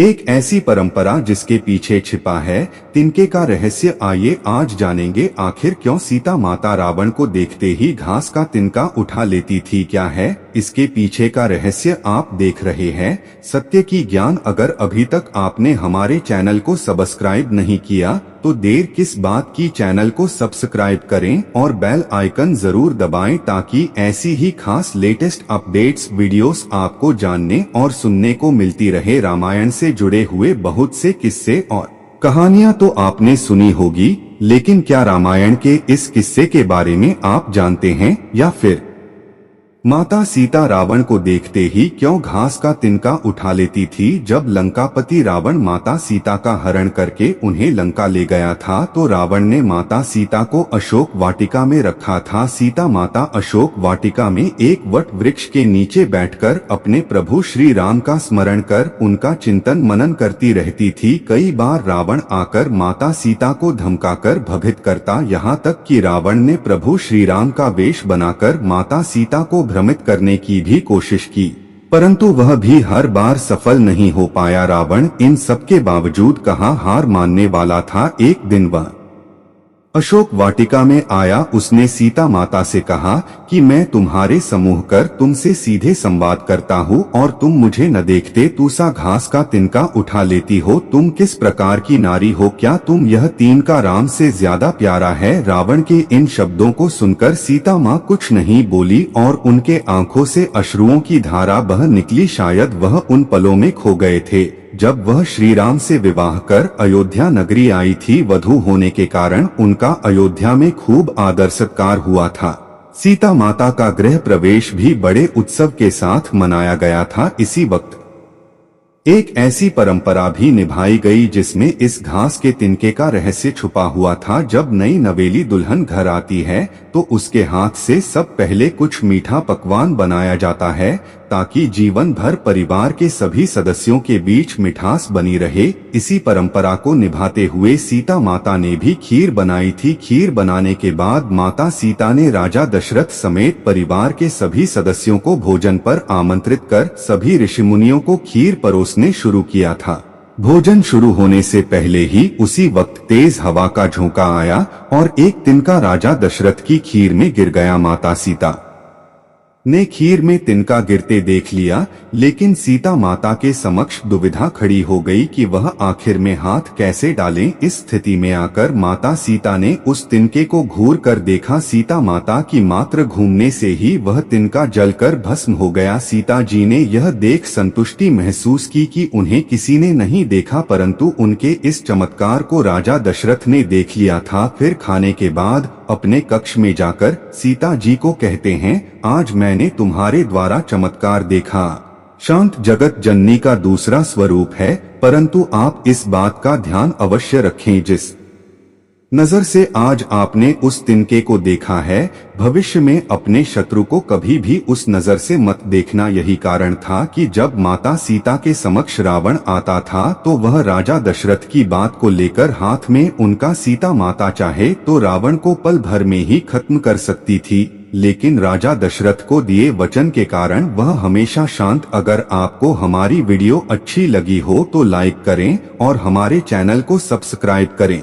एक ऐसी परंपरा जिसके पीछे छिपा है तिनके का रहस्य, आइए आज जानेंगे। आखिर क्यों सीता माता रावण को देखते ही घास का तिनका उठा लेती थी? क्या है इसके पीछे का रहस्य? आप देख रहे हैं सत्य की ज्ञान। अगर अभी तक आपने हमारे चैनल को सब्सक्राइब नहीं किया तो देर किस बात की, चैनल को सब्सक्राइब करें और बेल आइकन जरूर दबाएं ताकि ऐसी ही खास लेटेस्ट अपडेट्स वीडियोस आपको जानने और सुनने को मिलती रहे। रामायण से जुड़े हुए बहुत से किस्से और कहानियां तो आपने सुनी होगी, लेकिन क्या रामायण के इस किस्से के बारे में आप जानते हैं? या फिर माता सीता रावण को देखते ही क्यों घास का तिनका उठा लेती थी? जब लंकापति रावण माता सीता का हरण करके उन्हें लंका ले गया था तो रावण ने माता सीता को अशोक वाटिका में रखा था। सीता माता अशोक वाटिका में एक वट वृक्ष के नीचे बैठकर अपने प्रभु श्री राम का स्मरण कर उनका चिंतन मनन करती रहती थी। कई बार रावण आकर माता सीता को धमकाकर भयभीत करता, यहाँ तक कि रावण ने प्रभु श्री राम का वेश बनाकर माता सीता को भ्रमित करने की भी कोशिश की, परंतु वह भी हर बार सफल नहीं हो पाया। रावण इन सब के बावजूद कहाँ हार मानने वाला था। एक दिन वह अशोक वाटिका में आया। उसने सीता माता से कहा कि मैं तुम्हारे समूह कर तुमसे सीधे संवाद करता हूँ और तुम मुझे न देखते तुसा घास का तिनका उठा लेती हो। तुम किस प्रकार की नारी हो? क्या तुम यह तिनका राम से ज्यादा प्यारा है? रावण के इन शब्दों को सुनकर सीता माँ कुछ नहीं बोली और उनके आंखों से अश्रुओं की धारा बह निकली। शायद वह उन पलों में खो गए थे जब वह श्री राम से विवाह कर अयोध्या नगरी आई थी। वधू होने के कारण उनका अयोध्या में खूब आदर सत्कार हुआ था। सीता माता का गृह प्रवेश भी बड़े उत्सव के साथ मनाया गया था। इसी वक्त एक ऐसी परंपरा भी निभाई गई जिसमें इस घास के तिनके का रहस्य छुपा हुआ था। जब नई नवेली दुल्हन घर आती है तो उसके हाथ से सब पहले कुछ मीठा पकवान बनाया जाता है ताकि जीवन भर परिवार के सभी सदस्यों के बीच मिठास बनी रहे। इसी परंपरा को निभाते हुए सीता माता ने भी खीर बनाई थी। खीर बनाने के बाद माता सीता ने राजा दशरथ समेत परिवार के सभी सदस्यों को भोजन पर आमंत्रित कर सभी ऋषिमुनियों को खीर परोसने शुरू किया था। भोजन शुरू होने से पहले ही उसी वक्त तेज हवा का झोंका आया और एक तिनका राजा दशरथ की खीर में गिर गया। माता सीता ने खीर में तिनका गिरते देख लिया, लेकिन सीता माता के समक्ष दुविधा खड़ी हो गई कि वह आखिर में हाथ कैसे डालें। इस स्थिति में आकर माता सीता ने उस तिनके को घूर कर देखा। सीता माता की मात्र घूमने से ही वह तिनका जलकर भस्म हो गया। सीता जी ने यह देख संतुष्टि महसूस की कि उन्हें किसी ने नहीं देखा, परंतु उनके इस चमत्कार को राजा दशरथ ने देख लिया था। फिर खाने के बाद अपने कक्ष में जाकर सीता जी को कहते हैं, आज मैंने तुम्हारे द्वारा चमत्कार देखा। शांत जगत जननी का दूसरा स्वरूप है, परंतु आप इस बात का ध्यान अवश्य रखें जिस नजर से आज आपने उस तिनके को देखा है, भविष्य में अपने शत्रु को कभी भी उस नजर से मत देखना। यही कारण था कि जब माता सीता के समक्ष रावण आता था तो वह राजा दशरथ की बात को लेकर हाथ में उनका सीता माता चाहे तो रावण को पल भर में ही खत्म कर सकती थी, लेकिन राजा दशरथ को दिए वचन के कारण वह हमेशा शांत। अगर आपको हमारी वीडियो अच्छी लगी हो तो लाइक करें और हमारे चैनल को सब्सक्राइब करें।